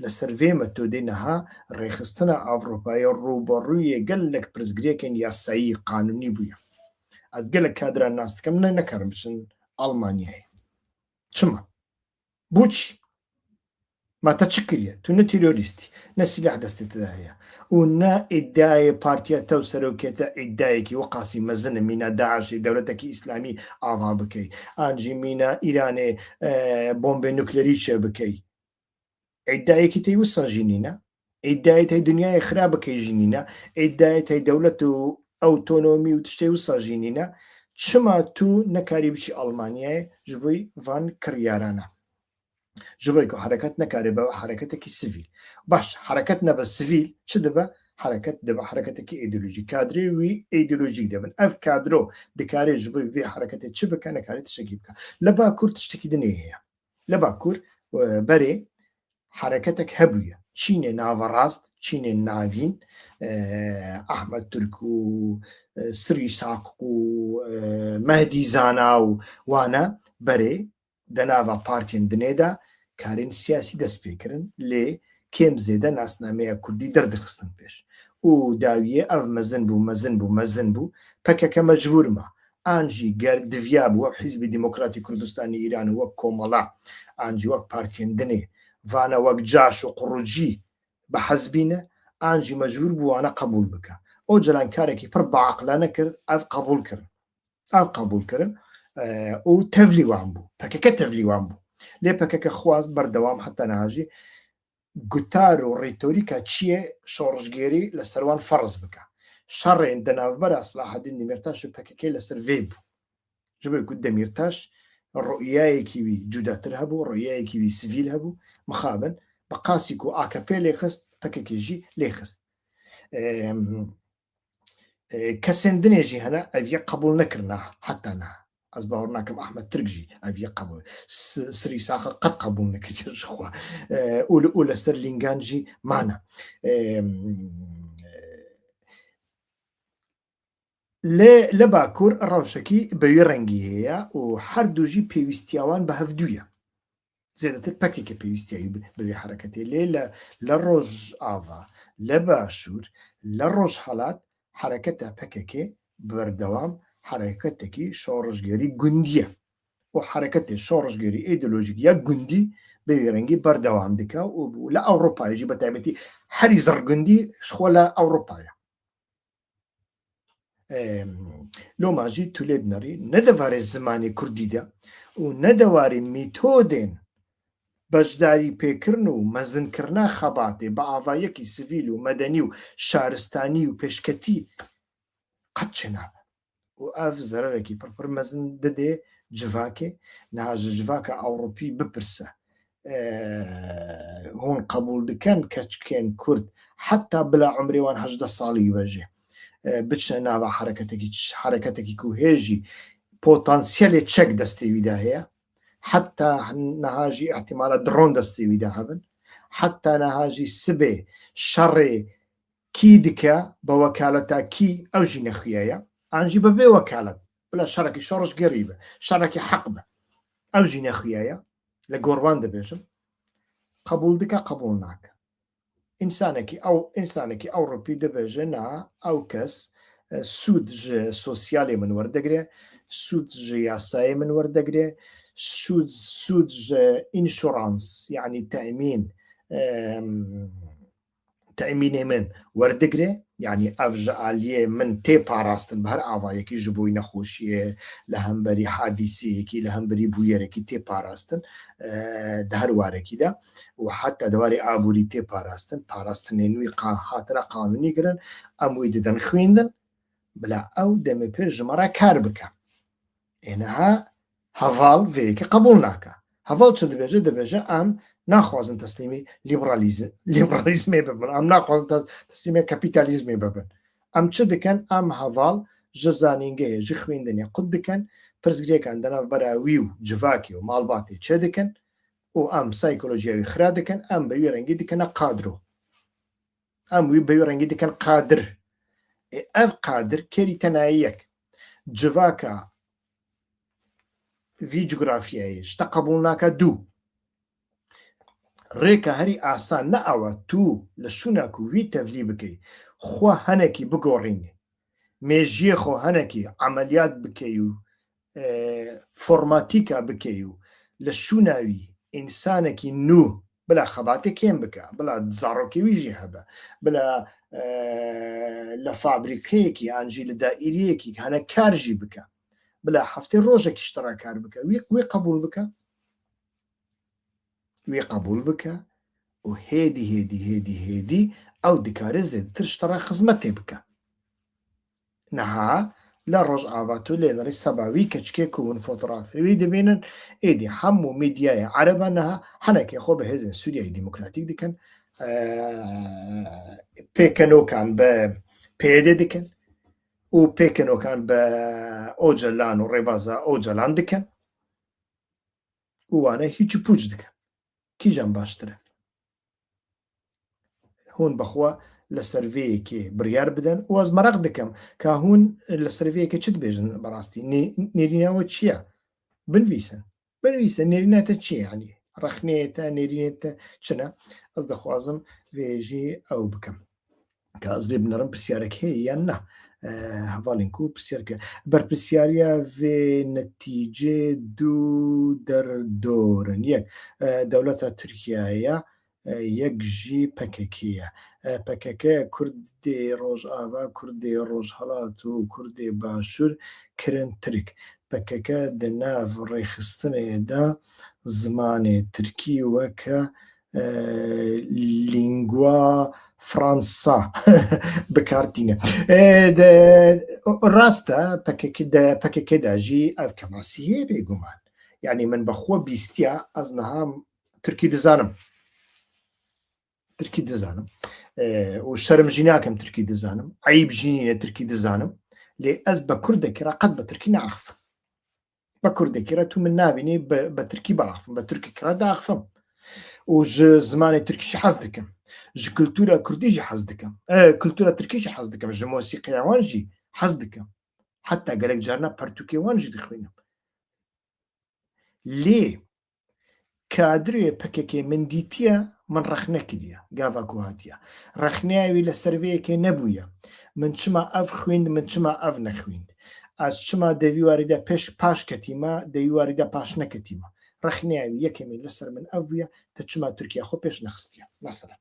li ser vê metodê niha rêxistina Avrupayê rûberûyê gelek pirzgirêkên yasayî qanûnî bûye ez gelek kadran nas dikim nekarim biçin Almanyayê çima bûçî ما te çi kiriye tu ne terorîstî ne silah destê te de heye û ne îddiayê partiya te û serokete îddiyayekî weqasî mezin mîna Daişê dewletekî îslamî ava bikey an jî mîna Îranê bombê nuklerî çê bikey îddiyayekî te wisa jî nîne îddiyayê te dunyayê xira bikey jî nîne îddiyayê te dewlet û awtonomî û tiştê wisa jî nîne çima tu nekarî biçî Almanyayê ji bo van kiryaran e ji bo ku hereket nekare be hereketekî sivîl baş hereket nebe sivîl çi dibe hereket dibe hereketekî îdeolojîk kadrê wî îdeolojîk dibin ev kadro dikare ji bo vê hereketê çi bike nekare tiştekî bike li Bakur tiştekî dinê heye li Bakur berê hereketek hebûye Çînê naverast Çînê navîn Ahmed Türk û Sirî Saq û Mehdî Zana û wane berê di nava partiyên dinê de karên siyasî dest pê kirin lê kêm zêde nasnameya Kurdî derdixistin pêş û dawiyê ev mezin bû PKK mecbûr ma an jî ger diviya bû wek Hîzbî Demokratîk Kurdistanê Îranê wek komela an jî wek partiyên dinê vana wek Caş û Qurucî bi hezbîne an jî mecbûr bû wana qebûl bike o cilankarekî pir baeqilane kir ev qebûl kirin û tevlî wan bû PKK tevlî wan bû lê PKK xwast berdewam heta niha jî gutar û rîtorîka çiyê şoreşgerî li ser wan ferz bike şerên di navbera Selahedîn Demirtaş û PKK li ser vê bû ji bo ku Demirtaş rûyayekî wî cudatir hebû rûyayekî wî sivîl hebû mixabin bi qasî ku AKP lê xist PKK jî lê xist kesên dinê jî hene ev yek qebûl nekirine heta niha ez bawer nakim Ahmed Türk jî ev yek qebûl Sirî Saq qet qebûl nekiriye ji xwe û li ser lîngan jî mane lê li Bakur rewşekî bi wî rengî heye û herdû jî pêwîstiya wan bi hevdû ye zêdetir PKK pêwîstiyayî bi vê hereketê lê li Rojava li Başûr li Rojhilat hereketa PKK berdewam hereketekî şoreşgerî gundî ye û hereketê şoreşgerî îdeolojîk ya gundî bi vê rengî berdewam dike û li Ewropayê jî bi taybetî herî zirgundî ji xwe li Ewropayê loma jî tu lê dinêrî ne deverê zimanê Kurdî de و نەدەواری میتۆدێن بەشداری پێکردن و مەزنکردنا خەباتێ بە ئاڤایەکی سڤیل و مەدەنی و شارستانی و پێشکەتی قەت چنابە و ئەف زەرەرێکی پڕپڕ مەزن دەدێ جڤاکێ ناژە جڤاکە ئەوڕۆپی بپرسە هون قبول دکەن کەچکێن کورد حتا بلا عمرێوان 18 ساڵی بەژێ بچنە ناوە حرەکەتێکی کوهێژی پۆتانسیەلێ چەک دەستێویدا هەیە حتا نەهاژی احتیمالە درۆن دەستێویدا هەبن حتا نەهاژی سبێ شەڕێ کی دکە بە وەکالەتا کی ئەو ژی نەخویایە ئانژی بەبێ وەکالەت بلا شەڕێکی شەڕش گەڕی بە شەڕێکی حەق بە ئەو ژی نەخویایە لە گۆڕوان دەبێژم قبول دکە قبول ناکە ئینسانێکی ئەوڕۆپی دەبێژە نا ئەو کەس سوود سۆسیالی من وەردەگرێ سوود یاسایی من وەردەگرێ سوود ئینشورانس یعنی تەمینێ من وەردەگرێ یعنی ئەف ژەعالیە من تێپاراستن بە هەر ئاوایەکی ji بۆی نەخۆشیە لە هەمبەری حادیسەیەکی لە هەمبەری بویەرێکی تێپاراستن دە هەروارێکیدا و حتا دەواری ئابووری تێپاراستن پاراستنێ نوێی هاتنە قانونی گرن ئەمووی دەدەن خوێندن بلا ئەو دەمە پێش ژمەڕە کار بکە ئێنەها هەڤاڵ vêyekê قبول ناکە هەڤاڵ چ دەبێژە ئەم ناخوازن تەسلیمی لیبرالیزمێ ببن ئەم ناخوازن تەسلیمی کەپیتالیزمێ ببن ئەم چ دکەن ئەم هەڤاڵ ژە زانینگەیە ژە خوێندنێ قوت دکەن پرسگرێکان دەناو بەراوی و جڤاکی و ماڵباتێ چێ دکەن و ئەم سایکۆلۆژیاوی خرا دکەن ئەم بەوی ڕەنگی دکەنە قادرۆ ئەم وی بەوی ڕەنگی دکەن قادر ئەف قادر کێری تەنایی یەک جڤاکە وی جغرافیایی شتە قبول ناکە دوو ڕێکە هەری ئاسان نەئەوە تو لە شووناک و وی تەڤلی بکەی خوا هەنێکی بگۆڕینێ مێژیە خۆ هەنێکی عملیات بکەی و فۆرماتیکا بکەی و لە شووناوی ئینسانێکی نو بلا خەباتێ کێم بکە بلا زاڕۆکێویژی هەبە بلا لە فابریکەیەکی ئانژی لە دائیریەکی هەنە کارژی بکە بلا هەفتەی ڕۆژێکی شتڕا کار بکە وێ قبول بکە و هێدی ئەو دکارە زێدتر شتڕا خزمەتێ بکە نەها لە ڕۆژ ئاواتۆ لێنەڕی سەباوی کەچکێک و فۆتۆڕافەوی دەبێنن ئێدی هەموو میدیایە عەرەبە نەها هەنێکی خۆ بە هێزن سووریای دیموکراتیک دکەن پێکەنۆکان بە پێدە دکەن و پێکەنۆکان بە ئۆجەلان و ڕێبازە ئۆجەلان دکەن وانە هیچی پوچ دکەن کیژان باشترە هون بەخوا لە سەرڤەیەکێ بڕیار بدەن واز مەرەق دکەم کە هون لە سەرڤەیەکە چت بێژن بەڕاستی نێریناوە چییە بنویسن نێرینەتە چی ینی ڕەخنێتە نێرینێتە چنە ئەس دەخوازم وێژی ئەو بکەم کە ئەس لێ بنەڕم پرسیارێک هەیە یان نا هەواڵین و پرسیارکە بەرپرسیاریە vê نەتیجێ دوو دەردۆرن یەک دەوڵەتە تورکیایە یەک ژی پەکەکیە پەکەکە کوردێ ڕۆژئاوا کوردێ ڕۆژهەڵات و کوردێ باشوور کرن ترک پەکەکە دەناو ڕێخستنێدا زمانێ ترکی وەکە لینگوا فرانسا بکارتینە ڕاستە پەکەکەداژی ئەف کەماسی هەیە بێگومان یعنی من بەخۆ بیستە ئەس نەها تورکی دەزانم و شەرمژی ناکەم تورکی دەزانم عیب ژینە تورکی دەزانم لێ ئەس بە کوردێکرا قەت بە تورکی ناخفم بە کوردێکرا تو من نابینێ بە تورکی باخفم بە تورکیکرا داخفم و زمانی تورکیشی حەز دکەم ji kultura Kurdî jî hez dikim kultura Tirkî jî hez dikim ji mosîqeya wan jî hez dikim heta gelek carna pertûkê wan jî dixwînim lê kadroyê PKK min dîtiye min rex nekiriye gava ku hatiye rexneya wî li ser vêyekê nebûye min çima ev xwînd min çima ev nexwînd ez çima devî warî de paş ketîme devî warî de paş neketîme rexneya wî yekemîn li ser min ev bûye te çima Tirkiye xwe pêş nexistiye mesela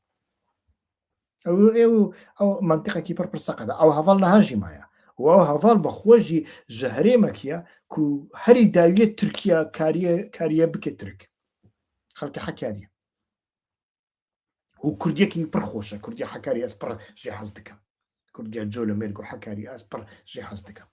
ئەو منتیقێکی پڕ سەقەدا ئەو هەڤڵ نەهاژی مایە و هەڤاڵ بە خۆشی ji herêmekiye ku herî dawiye Tirkiye kariye bike Tirk xelkê hekariye û Kurdiyekî pir xweş e Kurdiya hekarî ez pir jê hez dikim Kurdiya Colemêrg û hekarî ez pir jê hez dikim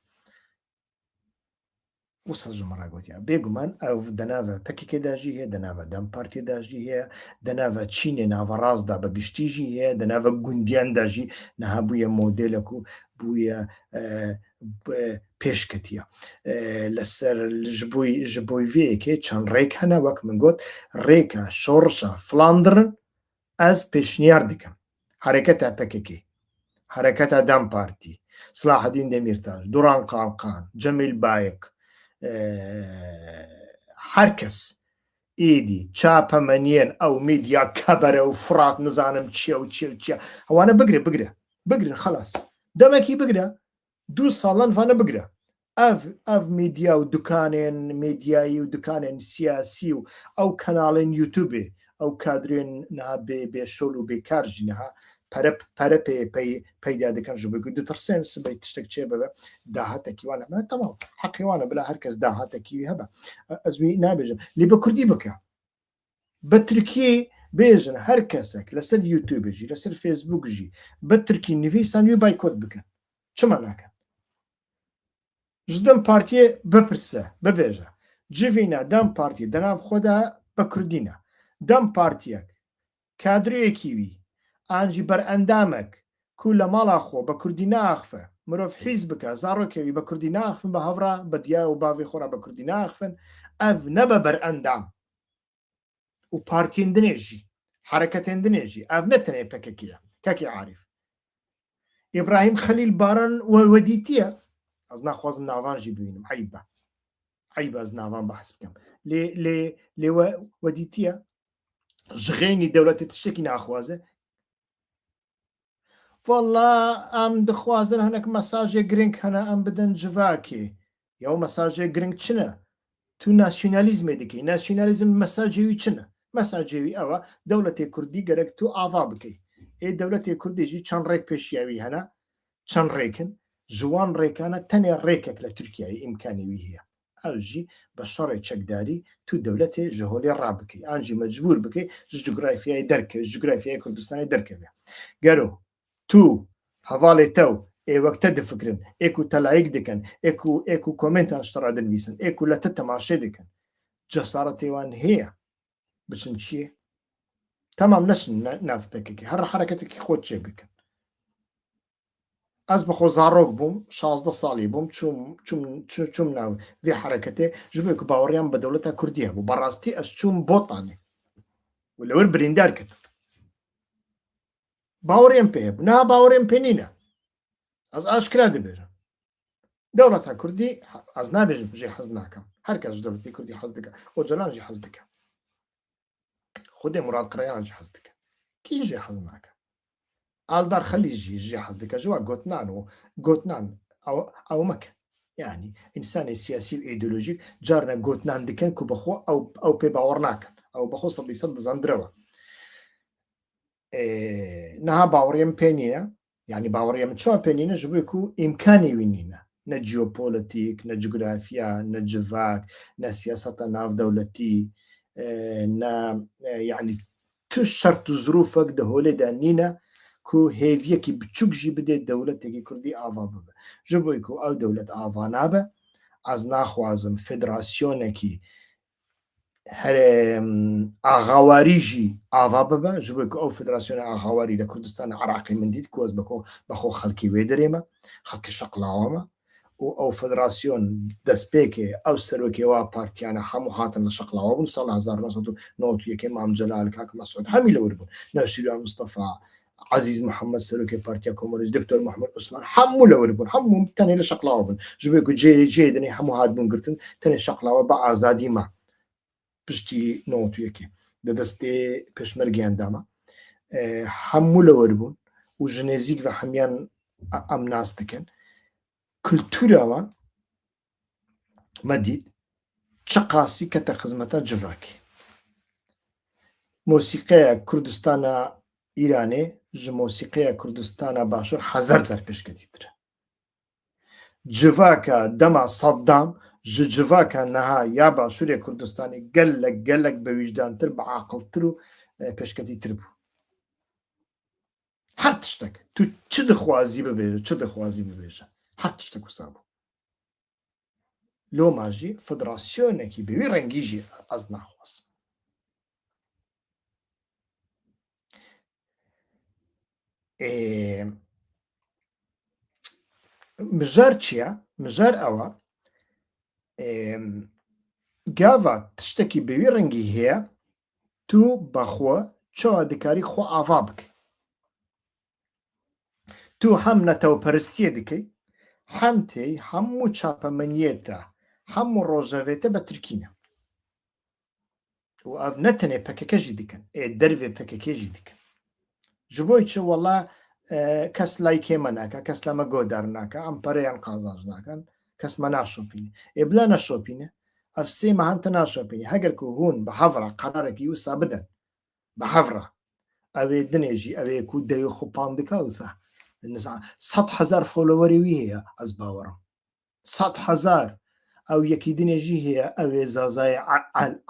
wisa ji min re gotiye bêguman ew di nava PKK de jî heye di nava Dem Partiyê de jî heye di nava Çînê navaraz da bi giştî jî heye di nava gundiyan de jî niha bûye modelek û bûye pêşketiye li ser ji bo vê yekê çend rêk hene wek min got rêka şorşa Flandrin ez pêşniyar dikim hereketa PKK hereketa Dem Partî Silahedîn Demirtaş Duran Kalkan Cemîl Bayek herkes êdî çapemeniyên ew medya kebere û firat nizanim çiye û çiye wane bigirin xelas demekî bigire 2 salan vane bigire ev medya û dukanên medyayî û dukanên siyasî û ew kanalên YouTubeê ew kadrên niha bêşol û bêkar jî niha pere peyda dikin ji bo ku ditirsên sibê tiştek çê bibe dahetekî wan hebe temam heqê wan e bila herkes dahetekî wî hebe ez wî nabêjim lê bi Kurdî bike bi Tirkiyê bêjin her kesek li ser YouTubeê jî li ser Facebook jî bi Tirkî nivîsan wî baykot bikin çima nakin ji Dem Partiyê bipirse bibêje civîne Dem Partî di nav xwe de bi Kurdî ne Dem Partiyek kadreyekî wî an jî berendamek ku li mala xwe bi Kurdî neaxife mirov hîz bike zarokê wî bi Kurdî neaxivin bi hevra bi diya û bavê xwe re bi Kurdî neaxivin ev nebe berendam û partiyên dinê jî hereketên dinê jî ev ne tenê PKK ye kekê Arîf İbrahîm Xelîl Baran wedîtiye ez naxwazim navan jî bibînim eyb ez navan behs bikim lê wedîtiye ji xênî dewletê tiştekî naxwaze Valla em dixwazin hinek mesajê giring hene em bidin civakê ya mesajê giring çi ne tu nasyonalîzmê dikî nasyonalîzm mesajê wî çi ne mesajê wî ew e dewletê Kurdî gerek tu ava bikî ê dewletê Kurdî jî çend rêk pêşiya wî hene çend rêkin ji wan rêkan e tenê rêkek li Tirkiyeyê imkanî wî heye ew jî bi şerê çekdarî tu dewletê ji holê rabikî an jî mecbûr bikî ji cugрафiyayê derkeve ji cugрафiyayê Kurdistanê derkeve gero tu hevalê tew ê wek te difikirin ê ku te layîk dikin ê ku komentan ji te re dinivîsin ê ku li te temaşê dikin cesaretê wan heye biçin çiyê temam neçin nav PKK her hereketekî xwe çê bikin ez bi xwe zarok bûm 16 salî bûm çûm nav vê hereketê ji bo ku baweriyan bi dewleta Kurdî hebû berastî ez çûm botanê û li wir birîndar kir باوریم پێ هەبوو نا باوریم پێ نینە ئەس ئاشکرا دەبێژم دەوڵەتا کوردی ئەس نابێژم ژێ حەز ناکەم هەرکەس دەوڵەتی کوردی حەز دەکە ئۆجەلان ژێ حەز دەکە خودێ مراد قڕەیان ژێ حەز دەکە کی ژێ حەز ناکە ئالدار خەلیژی ژێ حەز دەکە ژوا گوتنان ئەو مەکە یعنی ئینسانی سیاسی و ئیدۆلۆژیک جارنە گوتنان دکەن کو بەخۆ ئەو پێ باوەڕ ناکەن ئەو بەخۆ 100% دەزاندرەوە نها باوریم پێ نییە یعنی باوەڕیم چۆ پێ نینە ji bo ku îmkanê wî nîne ne jeopolitîk ne cografiya ne civak ne siyaseta navdewletî ne yani tu şert û zirûfek di holê de nîne ku hêviyekî biçûk jî bidê dewletekî Kurdî ava bibe ji bo ku ew dewlet ava nabe ez naxwazim federasyonekî ئاغاواری jî ava bibe ji bo ku ew federasyona ئاغاوارî li Kurdistanê Iraqê min dît ku ez bexwe xelkî wê derê me xelkî şeqlawa me û ew federasyon destpêkê ew serokê wa partiyan e hemû hatin li şeqlawa bûn sala 1991 Mam Celal Kak Mesud hemî li wir bûn Newşîrwan Mustafa Aziz Muhammed serokê Partiya Komünîst Doktor Mahmud Osman hemû li wir bûn hemû tenê li şeqlawa bûn ji bo ku cê dinê hemû hatbûn girtin tenê şeqlawa bi azadî me piştî 91 di destê pêşmergeyan de me hemû li wir bûn û ji nêzik ve hemiyan em nas dikin kultûra wan me dît çi qasî kete xizmeta civakê Mosîqeya Kurdistana Îranê ji Mosîqeya Kurdistana Başûr 1000 car pêşketîtir e جڤاکە دەما سەددام ji civaka niha ya Başûrê Kurdistanê gelek bi wîcdantir bi aqiltir û pêşketîtir bû. Her tiştek tu çi dixwazî bibêje her tiştek wisa bû. Loma jî federasyonekî bi wî rengî jî ez naxwazim. Mijar çi ye? Mijar ew e gava tiştekî bi wî rengî heye tu bexwe çawa dikarî xwe ava bike. Tu hem netewperistiyê dikey hem tê hemû çapemeniyê te hemû rojevê te bi tirkîne. û ev ne tenê PKK jî dikin dervê PKK jî dikin. Ji bo çi wela kes layikê me nake, kes le me godar nake, em pereyan qazanc nakin, kes me naşopîne. Bila neşopîne ev sê mehan te naşopîne. Heger ku hûn bi hevra qerarekî wisa bidin bi hevra ew ê dinê jî ew ê ku dewê xwe pandika wisa 100,000 followerê wî heye ez bawerim. 100,000 ew yekî dinê jî heye ew ê Zazayê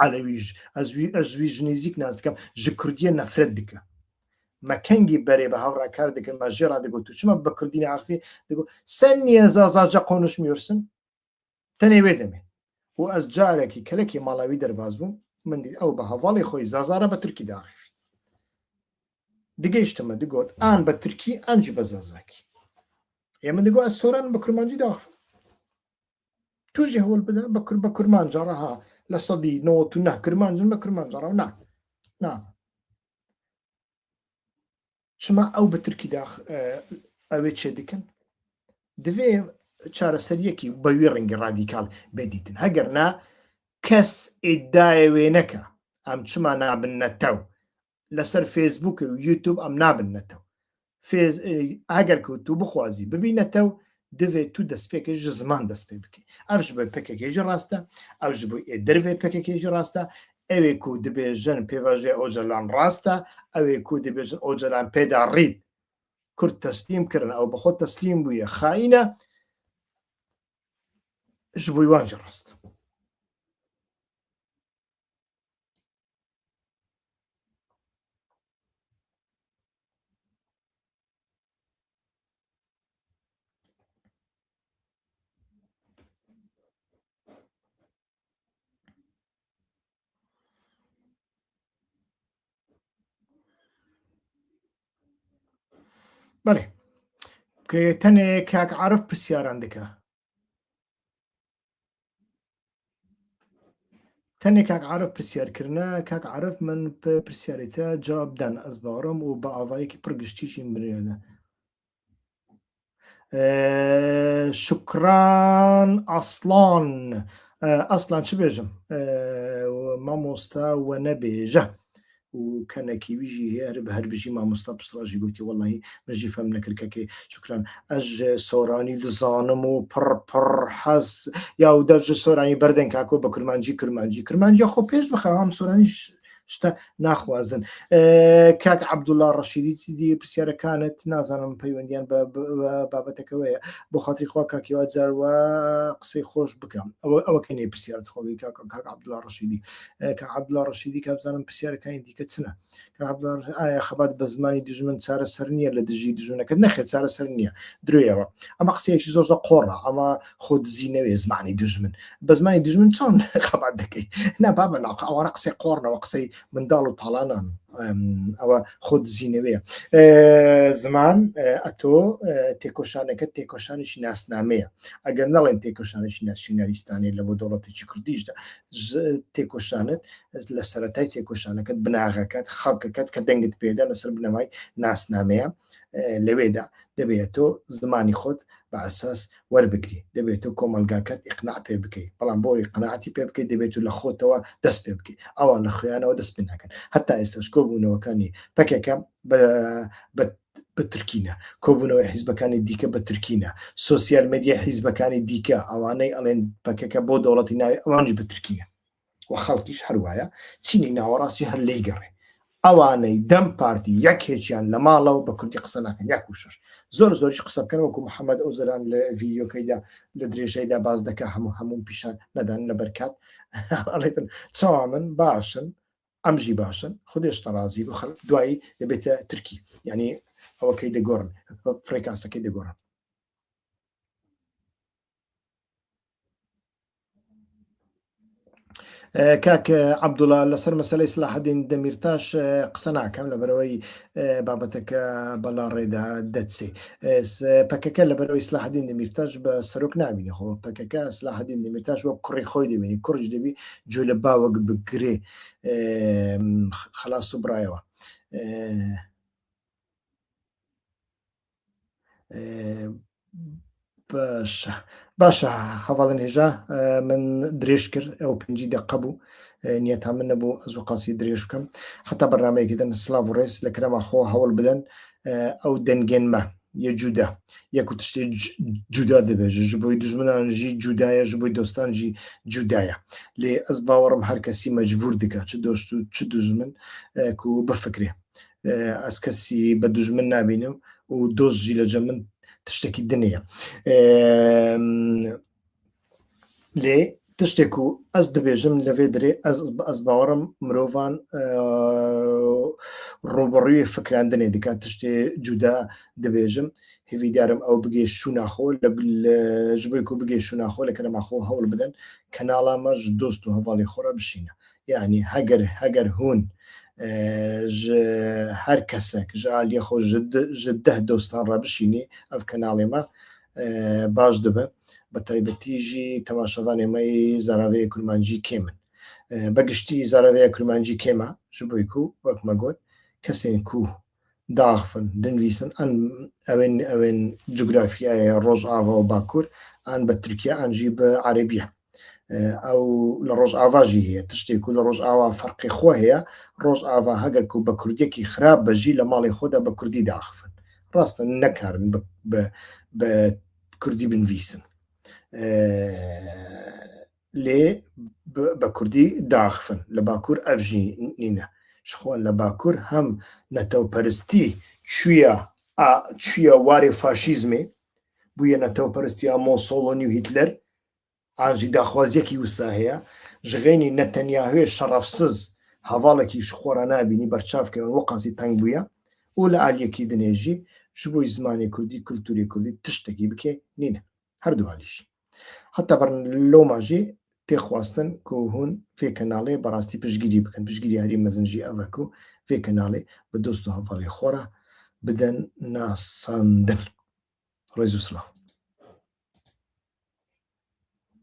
Elewî ez wî ji nêzik nas dikim ji Kurdiyê nefret dike. Me kengî berê bi hevra kar dikin me jê re digot tu çima bi Kurdî axivî digot sen niye Zazaca konuşmuyorsun? Tenê wê demê. û ez carekî kelekî mala wî derbas bûm min dît ew bi hevalê xwe Zaza re bi Tirkî de axivî. Digêştime digot an bi Tirkî an jî bi Zazakî. Ê min digot ez soranim bi Kurmancî de axivim. Tu jî hewl bide bi Kurmanca re ha li sedî 99 Kurmancin bi Kurmanca re na. Na. Çima ew bi Tirkî de ew ê çê dikin? Divê çareseriyekî bi wî rengî radîkal bêdîtin. Heger na kes îddiayê wê neke em çima nabin netew. Li ser Facebook û YouTube em nabin netew. Heger ku tu bixwazî bibî netew divê tu destpêkê ji ziman dest pê bikî. Ev ji bo PKK jî rast e, ev ji bo dervê PKK jî rast e, ew ê ku dibêjin pêvajê Ocalan rast e, ew ê ku dibêjin Ocalan pê da rîd Kurd teslîm kirin ew bi xwe teslîm bûye xaîn e ji bo wan jî rast e. Belê tenê Kak Arif pirsyaran dike. Tenê Kak Arif pirsyarkirine Kak Arif min pirsyarê te cewab dan ez bawerim û bi avayekî pir giştî jî birêne. Şükran Aslan. Aslan çi bêjim? Mamosta we nebêje. û kenekî wî jî heye bi her bijî mamosta pisra jî gotî wellahî min jî fehm nekir kekê şükran. Ez ji soranî dizanim û pir hez ya û dev ji soranî berdeng kako bi Kurmancî Kurmanciya xwe pêş bixe em soranî şte naxwazin. Kak Ebdullah Reşîdî dî pirsyarekanit nazanim peywendiyan babeteke we ye bi xatirî xwe kakî car we qisey xweş bikim. Ew kenê pirsyaret xwe Kak Ebdullah Reşîdî. Kak Ebdullah Reşîdî ke bizanim pirsyarekanên dîke çi ne? Kak Ebdullah aya xebat bi zimanî dijmin çareser niye li dijî dijmineket nexê çareser niye dirûye we. Ama qiseyekî zor qor e ama xwe dizî newê zimanî dijmin. Bi zimanî dijmin çon xebat dikey. Ne baba ew qisey qor ne qisey منداڵ و تاڵانان ئەوە خۆ دزینەوەیە زمان ئەتۆ تێکۆشانەکەت تێکۆشانێکی ناسنامەیە ئەگەر نەڵێن تێکۆشانێکی ناسیۆنالیستانەیە لە بۆ دەوڵەتێکی کوردیشدا تێکۆشانت لە سەرەتای تێکۆشانەکەت بناغەکەت خەڵکەکەت کە دەنگت پێدا لەسەر بنەمای ناسنامەیە لەوێدا دەبێت تۆ زمانی خۆت بە ئەساس وەربگری دەبێت تۆ کۆمەلگاکەت ئیقناع پێ بکەیت بەڵام بۆ قەناعەتی پێ بکەیت دەبێت و لە خۆتەوە دەست پێ بکەیت ئەوان لە خوێنەوە دەست پێ ناکەن هەتا ئێستاش کۆبوونەوەکانی پەکێکە بە تورکینە کۆبوونەوەی حیزبەکانی دیکە بە تورکینە سۆسیال مێدیا حیزبەکانی دیکە ئەوانەی ئەڵێن پەکێکە بۆ دەوڵەتی ناوی ئەوانش بە تورکینە و خەڵکیش هەروایە چینی ناوەڕاستی هەر لێی گەڕێ ئەوانەی دەم پارتی یەک هێچیان لە ماڵەوە بە کوردی قسە ناکەن یاک و شەش زۆریش قسە بکەن وەکو محەممەد ئەو زەران لە ڤیددیۆکەیدا لە درێژەیدا باز دەکە هەموو پیشان نەدان لە بەرکات ئەڵێتن چاوا من باشن ئەمژی باشن خودێشتا ڕازی بۆ خەڵک دوایی دەبێتە تورکی یعنی ئەوەکەی دەگۆڕن فرێکانسەکەی دەگۆڕن. کاک عەبدوڵڵا لەسەر مەسەلەی سلاحەدین دەمیرتاش قسە ناکەم لەبەرەوەی بابەتەکە بەڵا ڕێدا دەچێ پەکەکە لەبەرەوەی سلاحەدین دەمیرتاش بە سەرۆک نبینی خۆ پەکەکە سلاحەدین دەمیرتاش وەک کوڕی خۆی دەبینی کوڕش دەبی جوێ لە باوەک بگرێ خلاص و برایەوە. باشە هەواڵن هێژا من درێژ کرد ئەو 5 دقە بوو نیەتان من نەبوو ئەزوو قاسی درێژ بکەم حتا بەرنامەیەکی دەن سلااو و ڕێز لە کرەما خۆ هەوڵ بدەن ئەو دەنگێنمە یە جودا یەک و تشتێ جودا دەبێژە ji بۆی دژمنانژی جودایە ji بۆی دۆستانژی جودایە لێ ئەس باوەڕم هەر کەسی مەجبور دکە چ دۆست و چ دوژمن و بفکرێ ئەس کەسی بە دوژمن نبینم و دۆستژی لەجە من تشتێکی دنیە لێ تشتێک و ئەس دەبێژم لەوێ درێ ئەس باوەڕم مرۆڤان ڕۆبڕوی فکراندنێ دکات تشتێ جودا دەبێژم هێویدارم ئەو بگێ شووناخۆ ji بۆی و بگێ شووناخۆ لە کەرەماخۆ هەوڵ بدەن کەناڵامەش دۆست و هەواڵی خۆرە بشینە یعنی هەگەر هون هەر کەسێک ژالە خۆ ji 10 دۆستان ڕابشینێ ئەف کەناڵێمە باش دەبە بە تایبەتیژی تەماشەوانێمەی زاراوەیە کورمانجی کێمن بەگشتی زاراوەیە کورمانجی کێمە ji بۆی و وەکمە گوت کەسێن کو داخفن دنویسن ئەوێن جوگرافیایە ڕۆژئاوا و باکوور ئان بە تورکیا ئەنجی بە عەرەبیە ئەو لە ڕۆژئاواژی هەیە تشتێک و لە ڕۆژئاوا فەرقی خۆ هەیە ڕۆژئاوا هەگەر و بە کوردیەکی خراپ بەژی لە ماڵی خۆدا بە کوردی داخفن ڕاستە نەکارن بە کوردی بنویسن لێ بە کوردی داخفن لە باکوور ئەڤژی نینە شخۆن لە باکوور هەم نەتەوپەرستی چویە وارێ فاشیزمێ بوویە نەتەوپەرستی مۆسۆڵۆنی و هیتلەر ئاژی داخوازیەکی وسا هەیە ژغێنی نەتەنیاهوێ شەڕەفسز هەواڵێکی خۆرە نبینی بەرچافکەون وە قاسی تەنگ بووە و لە ئالیەکی دنێژی ji بۆی زمانی کوردی کولتوری کوردی تشتێکی بکێ نینە هەردوو هالیشی حتا بەر لۆماژی تێخواستن کە هون فێ کەناڵێ بەڕاستی پشگیری بکەن پشگیری هەری مەزنجی ئەوەک و فێ کەناڵێ بە دۆست و هەواڵی خۆرە بدەن ناساندن ڕێز و سڵاو.